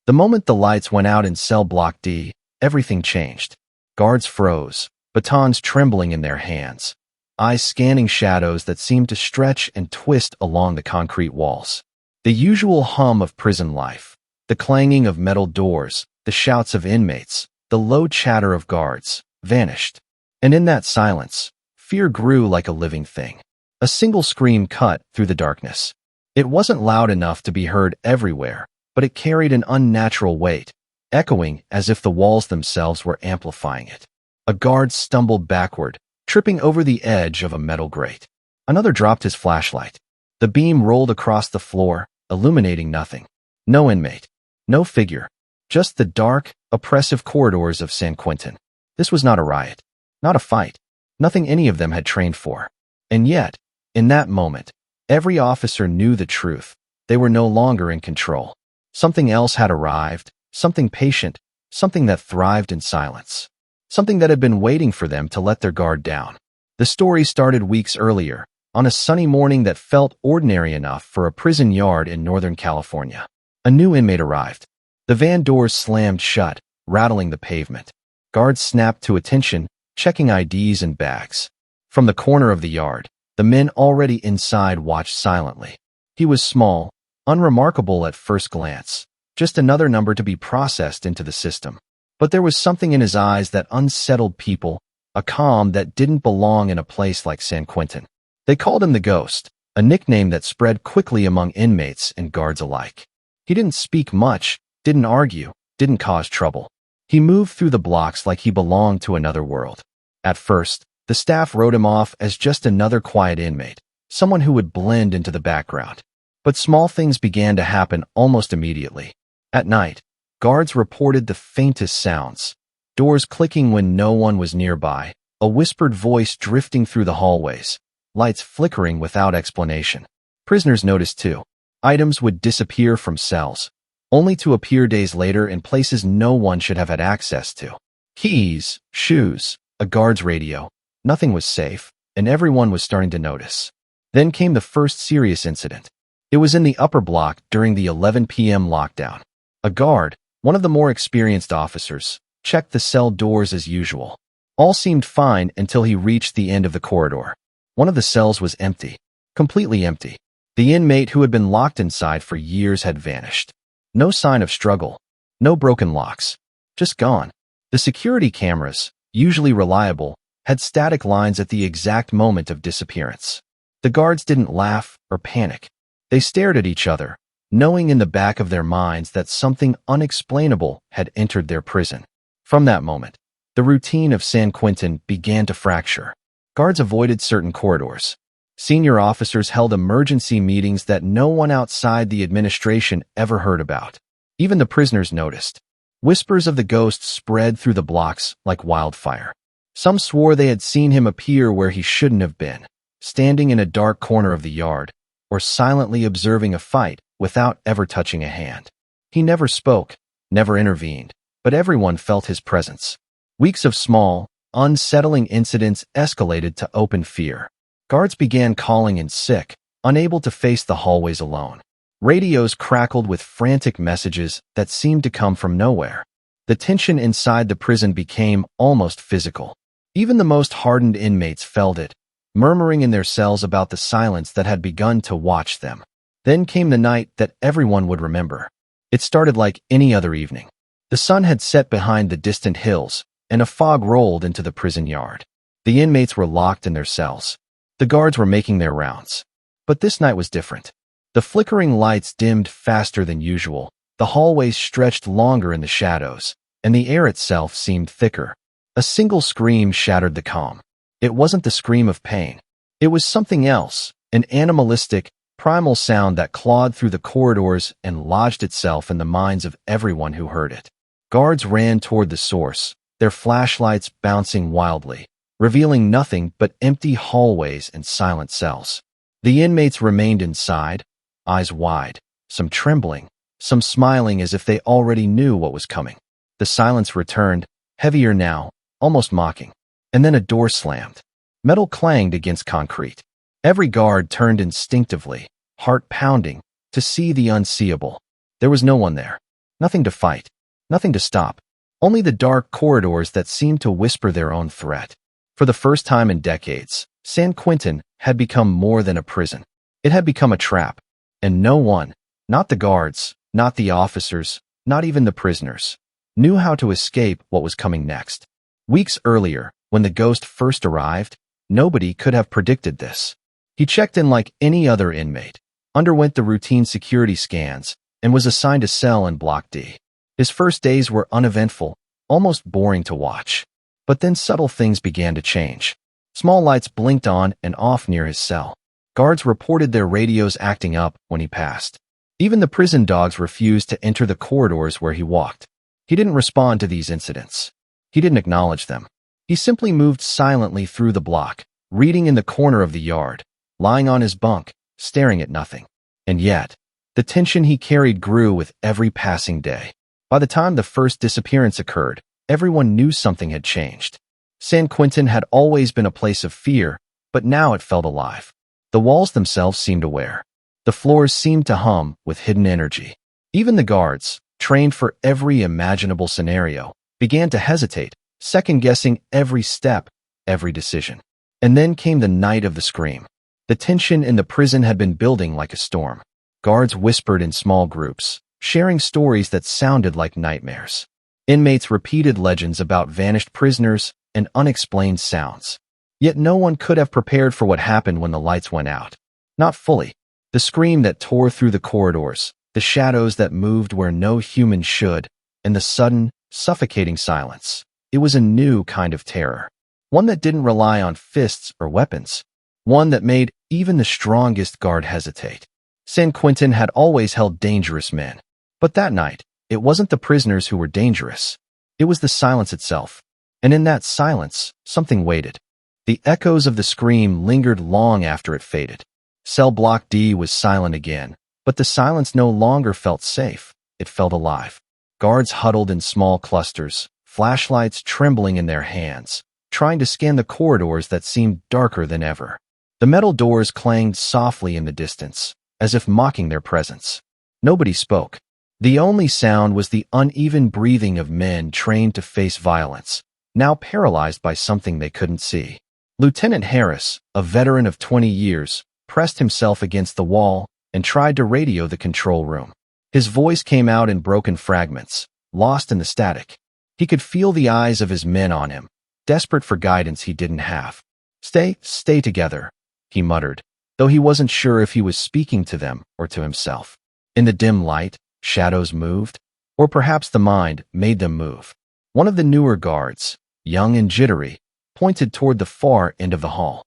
The moment the lights went out in cell block D, everything changed. Guards froze, batons trembling in their hands, eyes scanning shadows that seemed to stretch and twist along the concrete walls. The usual hum of prison life, the clanging of metal doors, the shouts of inmates, the low chatter of guards, vanished. And in that silence, fear grew like a living thing. A single scream cut through the darkness. It wasn't loud enough to be heard everywhere, but it carried an unnatural weight, echoing as if the walls themselves were amplifying it. A guard stumbled backward, tripping over the edge of a metal grate. Another dropped his flashlight. The beam rolled across the floor, illuminating nothing. No inmate. No figure. Just the dark, oppressive corridors of San Quentin. This was not a riot. Not a fight. Nothing any of them had trained for. And yet, in that moment, every officer knew the truth. They were no longer in control. Something else had arrived, something patient, something that thrived in silence. Something that had been waiting for them to let their guard down. The story started weeks earlier, on a sunny morning that felt ordinary enough for a prison yard in Northern California. A new inmate arrived. The van doors slammed shut, rattling the pavement. Guards snapped to attention, checking IDs and bags. From the corner of the yard, the men already inside watched silently. He was small, unremarkable at first glance, just another number to be processed into the system. But there was something in his eyes that unsettled people, a calm that didn't belong in a place like San Quentin. They called him the Ghost, a nickname that spread quickly among inmates and guards alike. He didn't speak much, didn't argue, didn't cause trouble. He moved through the blocks like he belonged to another world. At first, the staff wrote him off as just another quiet inmate, someone who would blend into the background. But small things began to happen almost immediately. At night, guards reported the faintest sounds, doors clicking when no one was nearby, a whispered voice drifting through the hallways, lights flickering without explanation. Prisoners noticed too. Items would disappear from cells, only to appear days later in places no one should have had access to. Keys, shoes, a guard's radio. Nothing was safe, and everyone was starting to notice. Then came the first serious incident. It was in the upper block during the 11 p.m. lockdown. A guard, one of the more experienced officers, checked the cell doors as usual. All seemed fine until he reached the end of the corridor. One of the cells was empty. Completely empty. The inmate who had been locked inside for years had vanished. No sign of struggle. No broken locks. Just gone. The security cameras, usually reliable, had static lines at the exact moment of disappearance. The guards didn't laugh or panic. They stared at each other, knowing in the back of their minds that something unexplainable had entered their prison. From that moment, the routine of San Quentin began to fracture. Guards avoided certain corridors. Senior officers held emergency meetings that no one outside the administration ever heard about. Even the prisoners noticed. Whispers of the ghost spread through the blocks like wildfire. Some swore they had seen him appear where he shouldn't have been, standing in a dark corner of the yard, or silently observing a fight without ever touching a hand. He never spoke, never intervened, but everyone felt his presence. Weeks of small, unsettling incidents escalated to open fear. Guards began calling in sick, unable to face the hallways alone. Radios crackled with frantic messages that seemed to come from nowhere. The tension inside the prison became almost physical. Even the most hardened inmates felt it, murmuring in their cells about the silence that had begun to watch them. Then came the night that everyone would remember. It started like any other evening. The sun had set behind the distant hills, and a fog rolled into the prison yard. The inmates were locked in their cells. The guards were making their rounds. But this night was different. The flickering lights dimmed faster than usual, the hallways stretched longer in the shadows, and the air itself seemed thicker. A single scream shattered the calm. It wasn't the scream of pain. It was something else, an animalistic, primal sound that clawed through the corridors and lodged itself in the minds of everyone who heard it. Guards ran toward the source, their flashlights bouncing wildly, revealing nothing but empty hallways and silent cells. The inmates remained inside, eyes wide, some trembling, some smiling as if they already knew what was coming. The silence returned, heavier now, almost mocking. And then a door slammed. Metal clanged against concrete. Every guard turned instinctively, heart pounding, to see the unseeable. There was no one there. Nothing to fight. Nothing to stop. Only the dark corridors that seemed to whisper their own threat. For the first time in decades, San Quentin had become more than a prison. It had become a trap. And no one, not the guards, not the officers, not even the prisoners, knew how to escape what was coming next. Weeks earlier, when the ghost first arrived, nobody could have predicted this. He checked in like any other inmate, underwent the routine security scans, and was assigned a cell in Block D. His first days were uneventful, almost boring to watch. But then subtle things began to change. Small lights blinked on and off near his cell. Guards reported their radios acting up when he passed. Even the prison dogs refused to enter the corridors where he walked. He didn't respond to these incidents. He didn't acknowledge them. He simply moved silently through the block, reading in the corner of the yard, lying on his bunk, staring at nothing. And yet, the tension he carried grew with every passing day. By the time the first disappearance occurred, everyone knew something had changed. San Quentin had always been a place of fear, but now it felt alive. The walls themselves seemed aware. The floors seemed to hum with hidden energy. Even the guards, trained for every imaginable scenario, began to hesitate, second-guessing every step, every decision. And then came the night of the scream. The tension in the prison had been building like a storm. Guards whispered in small groups, sharing stories that sounded like nightmares. Inmates repeated legends about vanished prisoners and unexplained sounds. Yet no one could have prepared for what happened when the lights went out. Not fully. The scream that tore through the corridors, the shadows that moved where no human should, and the sudden, suffocating silence. It was a new kind of terror. One that didn't rely on fists or weapons. One that made even the strongest guard hesitate. San Quentin had always held dangerous men. But that night, it wasn't the prisoners who were dangerous. It was the silence itself. And in that silence, something waited. The echoes of the scream lingered long after it faded. Cell Block D was silent again, but the silence no longer felt safe. It felt alive. Guards huddled in small clusters, flashlights trembling in their hands, trying to scan the corridors that seemed darker than ever. The metal doors clanged softly in the distance, as if mocking their presence. Nobody spoke. The only sound was the uneven breathing of men trained to face violence, now paralyzed by something they couldn't see. Lieutenant Harris, a veteran of 20 years, pressed himself against the wall and tried to radio the control room. His voice came out in broken fragments, lost in the static. He could feel the eyes of his men on him, desperate for guidance he didn't have. Stay together," he muttered, though he wasn't sure if he was speaking to them or to himself. In the dim light, shadows moved, or perhaps the mind made them move. One of the newer guards, young and jittery, pointed toward the far end of the hall.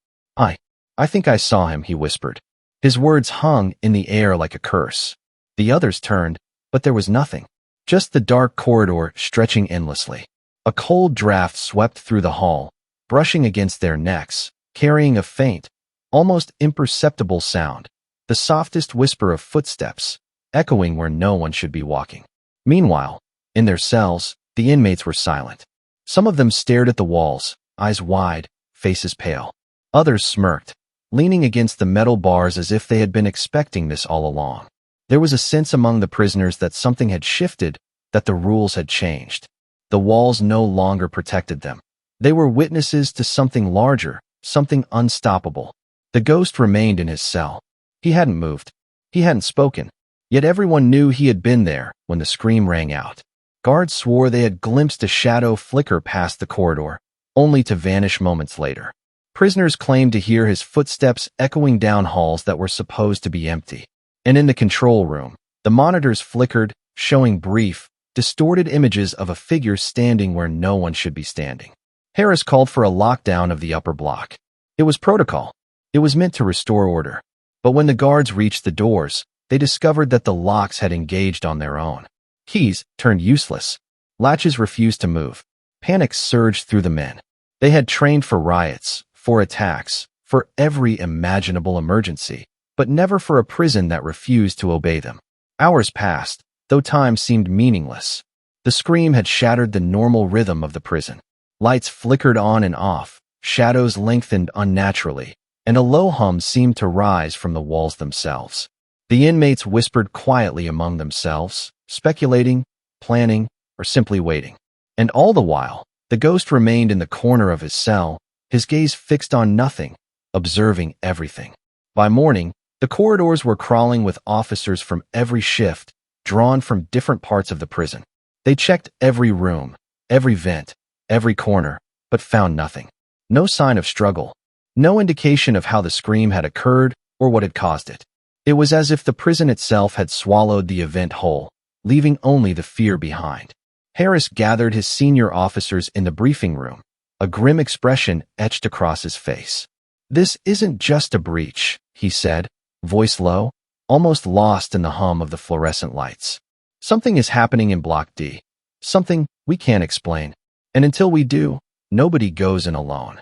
I think I saw him," he whispered. His words hung in the air like a curse. The others turned, but there was nothing. Just the dark corridor stretching endlessly. A cold draft swept through the hall, brushing against their necks, carrying a faint, almost imperceptible sound, the softest whisper of footsteps, echoing where no one should be walking. Meanwhile, in their cells, the inmates were silent. Some of them stared at the walls, eyes wide, faces pale. Others smirked, leaning against the metal bars as if they had been expecting this all along. There was a sense among the prisoners that something had shifted, that the rules had changed. The walls no longer protected them. They were witnesses to something larger, something unstoppable. The ghost remained in his cell. He hadn't moved. He hadn't spoken. Yet everyone knew he had been there when the scream rang out. Guards swore they had glimpsed a shadow flicker past the corridor, only to vanish moments later. Prisoners claimed to hear his footsteps echoing down halls that were supposed to be empty. And in the control room, the monitors flickered, showing brief, distorted images of a figure standing where no one should be standing. Harris called for a lockdown of the upper block. It was protocol. It was meant to restore order. But when the guards reached the doors, they discovered that the locks had engaged on their own. Keys turned useless. Latches refused to move. Panic surged through the men. They had trained for riots, for attacks, for every imaginable emergency, but never for a prison that refused to obey them. Hours passed, though time seemed meaningless. The scream had shattered the normal rhythm of the prison. Lights flickered on and off, shadows lengthened unnaturally, and a low hum seemed to rise from the walls themselves. The inmates whispered quietly among themselves, speculating, planning, or simply waiting. And all the while, the ghost remained in the corner of his cell, his gaze fixed on nothing, observing everything. By morning, the corridors were crawling with officers from every shift, drawn from different parts of the prison. They checked every room, every vent, every corner, but found nothing. No sign of struggle, no indication of how the scream had occurred or what had caused it. It was as if the prison itself had swallowed the event whole, leaving only the fear behind. Harris gathered his senior officers in the briefing room, a grim expression etched across his face. "This isn't just a breach," he said, voice low, almost lost in the hum of the fluorescent lights. "Something is happening in Block D. Something we can't explain. And until we do, nobody goes in alone."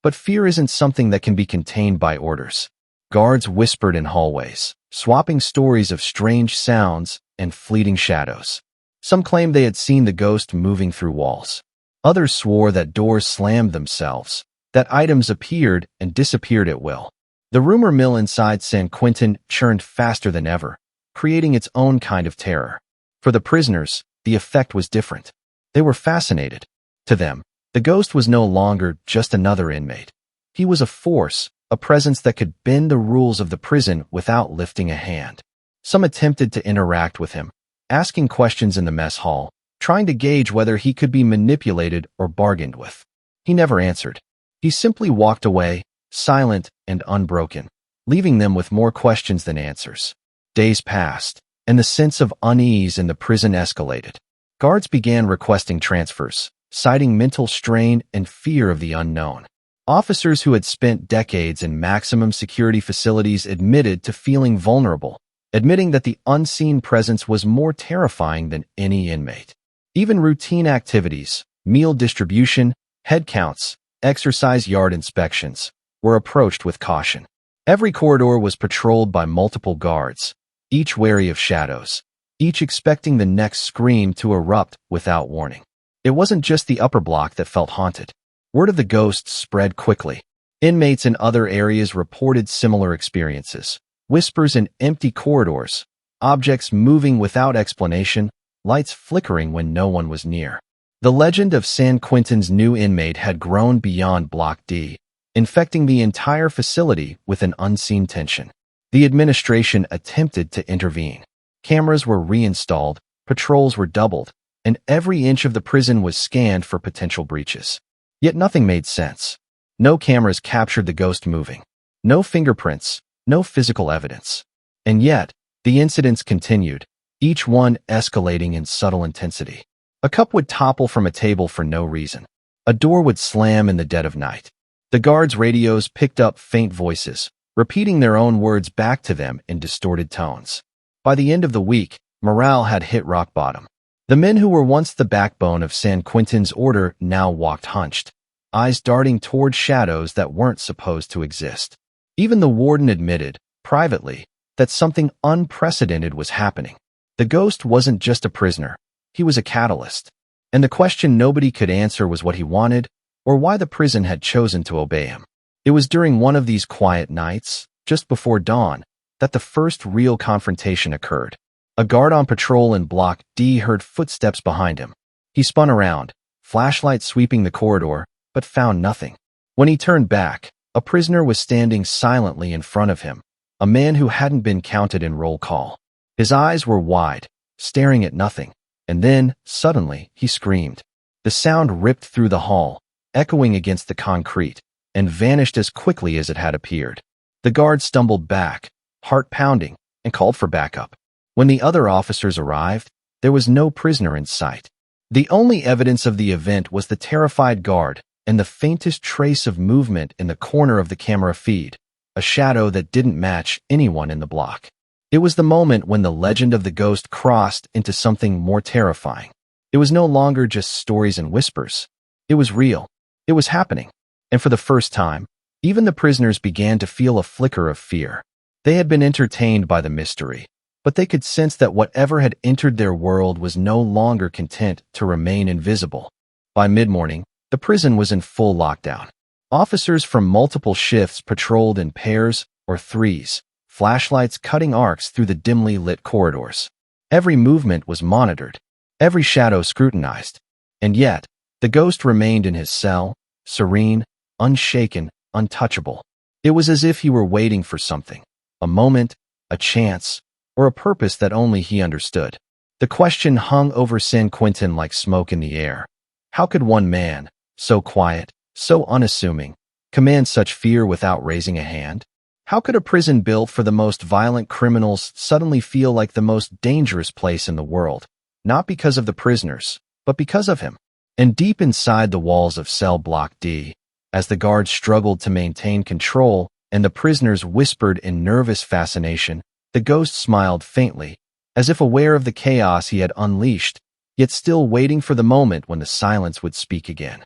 But fear isn't something that can be contained by orders. Guards whispered in hallways, swapping stories of strange sounds and fleeting shadows. Some claimed they had seen the ghost moving through walls. Others swore that doors slammed themselves, that items appeared and disappeared at will. The rumor mill inside San Quentin churned faster than ever, creating its own kind of terror. For the prisoners, the effect was different. They were fascinated. To them, the ghost was no longer just another inmate. He was a force, a presence that could bend the rules of the prison without lifting a hand. Some attempted to interact with him, asking questions in the mess hall, trying to gauge whether he could be manipulated or bargained with. He never answered. He simply walked away, silent and unbroken, leaving them with more questions than answers. Days passed, and the sense of unease in the prison escalated. Guards began requesting transfers, citing mental strain and fear of the unknown. Officers who had spent decades in maximum security facilities admitted to feeling vulnerable, admitting that the unseen presence was more terrifying than any inmate. Even routine activities, meal distribution, head counts, exercise yard inspections, were approached with caution. Every corridor was patrolled by multiple guards, each wary of shadows, each expecting the next scream to erupt without warning. It wasn't just the upper block that felt haunted. Word of the ghosts spread quickly. Inmates in other areas reported similar experiences. Whispers in empty corridors, objects moving without explanation, lights flickering when no one was near. The legend of San Quentin's new inmate had grown beyond Block D, infecting the entire facility with an unseen tension. The administration attempted to intervene. Cameras were reinstalled, patrols were doubled, and every inch of the prison was scanned for potential breaches. Yet nothing made sense. No cameras captured the ghost moving. No fingerprints, no physical evidence. And yet, the incidents continued, each one escalating in subtle intensity. A cup would topple from a table for no reason. A door would slam in the dead of night. The guards' radios picked up faint voices, repeating their own words back to them in distorted tones. By the end of the week, morale had hit rock bottom. The men who were once the backbone of San Quentin's order now walked hunched, eyes darting toward shadows that weren't supposed to exist. Even the warden admitted, privately, that something unprecedented was happening. The ghost wasn't just a prisoner, he was a catalyst. And the question nobody could answer was what he wanted, or why the prison had chosen to obey him. It was during one of these quiet nights, just before dawn, that the first real confrontation occurred. A guard on patrol in Block D heard footsteps behind him. He spun around, flashlight sweeping the corridor, but found nothing. When he turned back, a prisoner was standing silently in front of him, a man who hadn't been counted in roll call. His eyes were wide, staring at nothing, and then, suddenly, he screamed. The sound ripped through the hall, echoing against the concrete, and vanished as quickly as it had appeared. The guard stumbled back, heart pounding, and called for backup. When the other officers arrived, there was no prisoner in sight. The only evidence of the event was the terrified guard and the faintest trace of movement in the corner of the camera feed, a shadow that didn't match anyone in the block. It was the moment when the legend of the ghost crossed into something more terrifying. It was no longer just stories and whispers. It was real. It was happening. And for the first time, even the prisoners began to feel a flicker of fear. They had been entertained by the mystery, but they could sense that whatever had entered their world was no longer content to remain invisible. By mid-morning, the prison was in full lockdown. Officers from multiple shifts patrolled in pairs or threes, flashlights cutting arcs through the dimly lit corridors. Every movement was monitored. every shadow scrutinized. And yet, the ghost remained in his cell, serene, unshaken, untouchable. It was as if he were waiting for something, a moment, a chance, or a purpose that only he understood. The question hung over San Quentin like smoke in the air. How could one man, so quiet, so unassuming, command such fear without raising a hand? How could a prison built for the most violent criminals suddenly feel like the most dangerous place in the world, not because of the prisoners, but because of him? And deep inside the walls of cell block D, as the guards struggled to maintain control and the prisoners whispered in nervous fascination, the ghost smiled faintly, as if aware of the chaos he had unleashed, yet still waiting for the moment when the silence would speak again.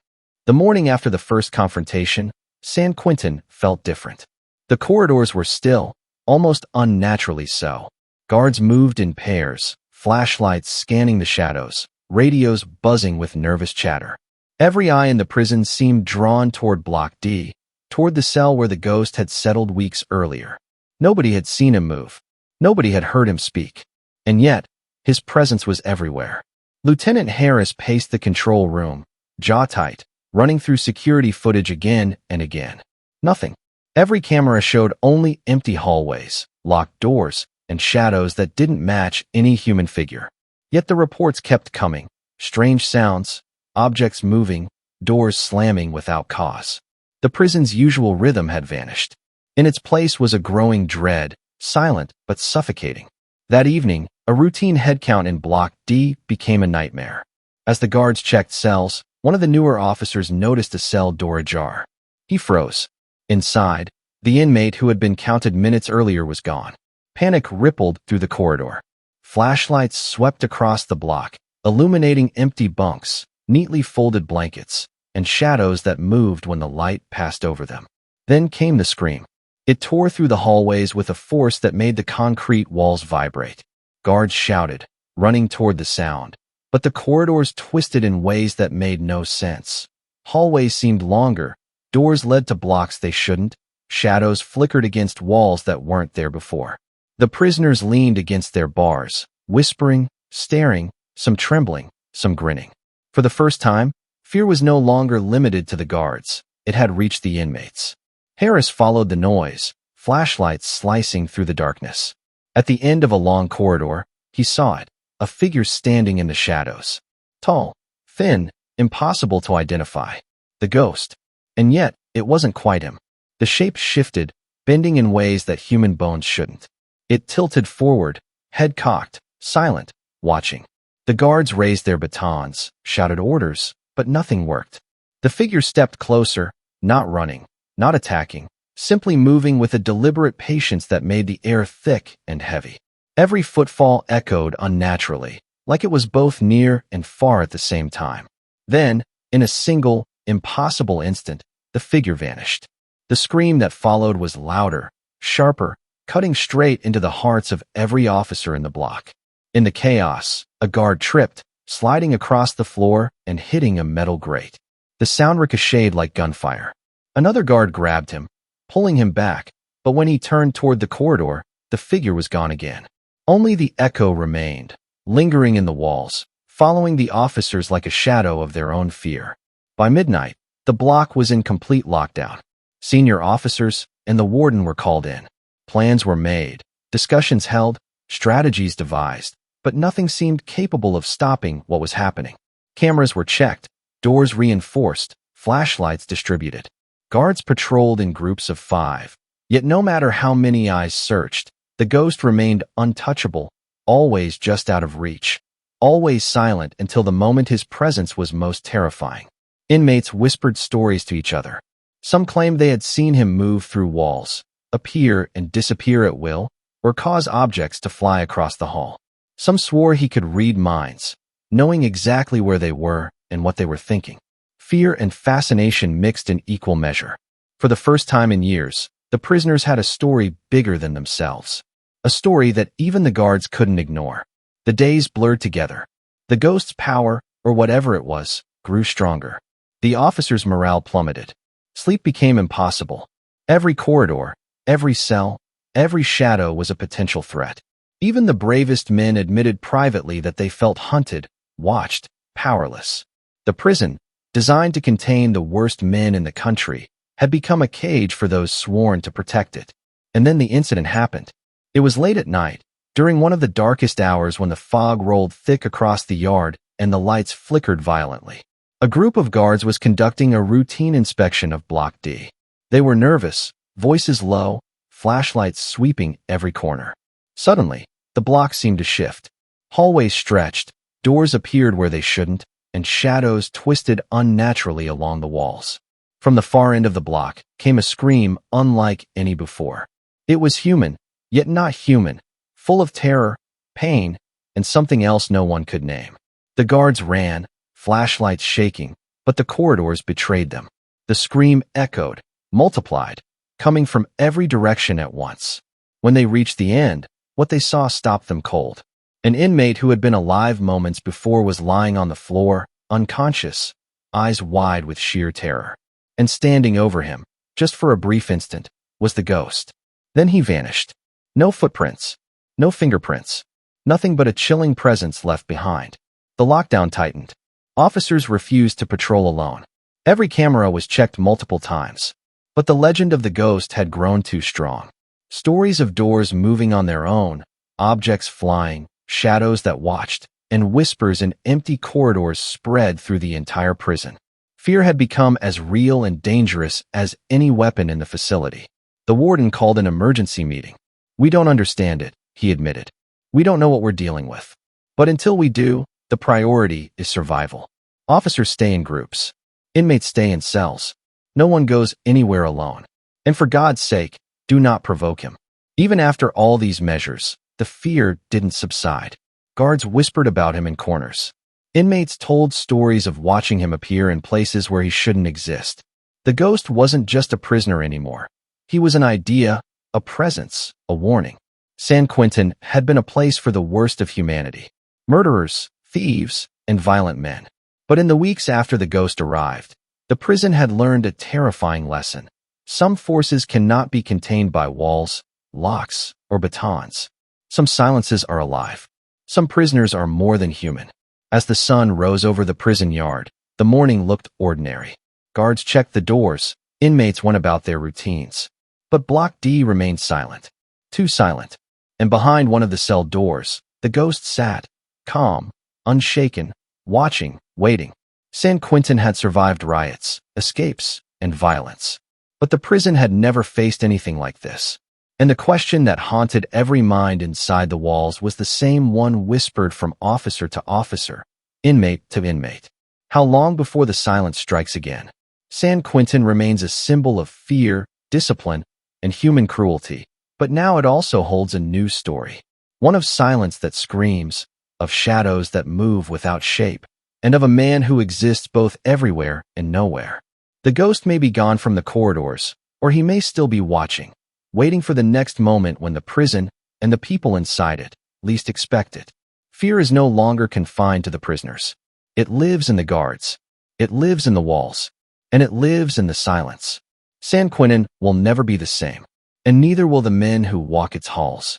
The morning after the first confrontation, San Quentin felt different. The corridors were still, almost unnaturally so. Guards moved in pairs, flashlights scanning the shadows, radios buzzing with nervous chatter. Every eye in the prison seemed drawn toward Block D, toward the cell where the ghost had settled weeks earlier. Nobody had seen him move. Nobody had heard him speak. And yet, his presence was everywhere. Lieutenant Harris paced the control room, jaw tight, running through security footage again and again. Nothing. Every camera showed only empty hallways, locked doors, and shadows that didn't match any human figure. Yet the reports kept coming. Strange sounds, objects moving, doors slamming without cause. The prison's usual rhythm had vanished. In its place was a growing dread, silent but suffocating. That evening, a routine headcount in Block D became a nightmare. As the guards checked cells, one of the newer officers noticed a cell door ajar. He froze. Inside, the inmate who had been counted minutes earlier was gone. Panic rippled through the corridor. Flashlights swept across the block, illuminating empty bunks, neatly folded blankets, and shadows that moved when the light passed over them. Then came the scream. It tore through the hallways with a force that made the concrete walls vibrate. Guards shouted, running toward the sound, but the corridors twisted in ways that made no sense. Hallways seemed longer, doors led to blocks they shouldn't, shadows flickered against walls that weren't there before. The prisoners leaned against their bars, whispering, staring, some trembling, some grinning. For the first time, fear was no longer limited to the guards. It had reached the inmates. Harris followed the noise, flashlights slicing through the darkness. At the end of a long corridor, he saw it, a figure standing in the shadows. Tall, thin, impossible to identify. The ghost. And yet, it wasn't quite him. The shape shifted, bending in ways that human bones shouldn't. It tilted forward, head cocked, silent, watching. The guards raised their batons, shouted orders, but nothing worked. The figure stepped closer, not running, not attacking, simply moving with a deliberate patience that made the air thick and heavy. Every footfall echoed unnaturally, like it was both near and far at the same time. Then, in a single, impossible instant, the figure vanished. The scream that followed was louder, sharper, cutting straight into the hearts of every officer in the block. In the chaos, a guard tripped, sliding across the floor and hitting a metal grate. The sound ricocheted like gunfire. Another guard grabbed him, pulling him back, but when he turned toward the corridor, the figure was gone again. Only the echo remained, lingering in the walls, following the officers like a shadow of their own fear. By midnight, the block was in complete lockdown. Senior officers and the warden were called in. Plans were made, discussions held, strategies devised, but nothing seemed capable of stopping what was happening. Cameras were checked, doors reinforced, flashlights distributed. Guards patrolled in groups of 5, yet no matter how many eyes searched, the ghost remained untouchable, always just out of reach, always silent until the moment his presence was most terrifying. Inmates whispered stories to each other. Some claimed they had seen him move through walls, appear and disappear at will, or cause objects to fly across the hall. Some swore he could read minds, knowing exactly where they were and what they were thinking. Fear and fascination mixed in equal measure. For the first time in years, the prisoners had a story bigger than themselves. A story that even the guards couldn't ignore. The days blurred together. The ghost's power, or whatever it was, grew stronger. The officers' morale plummeted. Sleep became impossible. Every corridor, every cell, every shadow was a potential threat. Even the bravest men admitted privately that they felt hunted, watched, powerless. The prison, designed to contain the worst men in the country, had become a cage for those sworn to protect it. And then the incident happened. It was late at night, during one of the darkest hours when the fog rolled thick across the yard and the lights flickered violently. A group of guards was conducting a routine inspection of Block D. They were nervous, voices low, flashlights sweeping every corner. Suddenly, the block seemed to shift. Hallways stretched, doors appeared where they shouldn't, and shadows twisted unnaturally along the walls. From the far end of the block came a scream unlike any before. It was human, yet not human, full of terror, pain, and something else no one could name. The guards ran, flashlights shaking, but the corridors betrayed them. The scream echoed, multiplied, coming from every direction at once. When they reached the end, what they saw stopped them cold. An inmate who had been alive moments before was lying on the floor, unconscious, eyes wide with sheer terror. And standing over him, just for a brief instant, was the ghost. Then he vanished. No footprints, no fingerprints, nothing but a chilling presence left behind. The lockdown tightened. Officers refused to patrol alone. Every camera was checked multiple times. But the legend of the ghost had grown too strong. Stories of doors moving on their own, objects flying, shadows that watched, and whispers in empty corridors spread through the entire prison. Fear had become as real and dangerous as any weapon in the facility. The warden called an emergency meeting. "We don't understand it," he admitted. "We don't know what we're dealing with. But until we do, the priority is survival. Officers stay in groups. Inmates stay in cells. No one goes anywhere alone. And for God's sake, do not provoke him." Even after all these measures, the fear didn't subside. Guards whispered about him in corners. Inmates told stories of watching him appear in places where he shouldn't exist. The ghost wasn't just a prisoner anymore. He was an idea, a presence, a warning. San Quentin had been a place for the worst of humanity. Murderers, thieves, and violent men. But in the weeks after the ghost arrived, the prison had learned a terrifying lesson. Some forces cannot be contained by walls, locks, or batons. Some silences are alive. Some prisoners are more than human. As the sun rose over the prison yard, the morning looked ordinary. Guards checked the doors, inmates went about their routines. But Block D remained silent. Too silent. And behind one of the cell doors, the ghost sat, calm, unshaken, watching, waiting. San Quentin had survived riots, escapes, and violence. But the prison had never faced anything like this. And the question that haunted every mind inside the walls was the same one whispered from officer to officer, inmate to inmate. How long before the silence strikes again? San Quentin remains a symbol of fear, discipline, and human cruelty, but now it also holds a new story. One of silence that screams, of shadows that move without shape, and of a man who exists both everywhere and nowhere. The ghost may be gone from the corridors, or he may still be watching, waiting for the next moment when the prison and the people inside it least expect it. Fear is no longer confined to the prisoners. It lives in the guards. It lives in the walls. And it lives in the silence. San Quentin will never be the same, and neither will the men who walk its halls.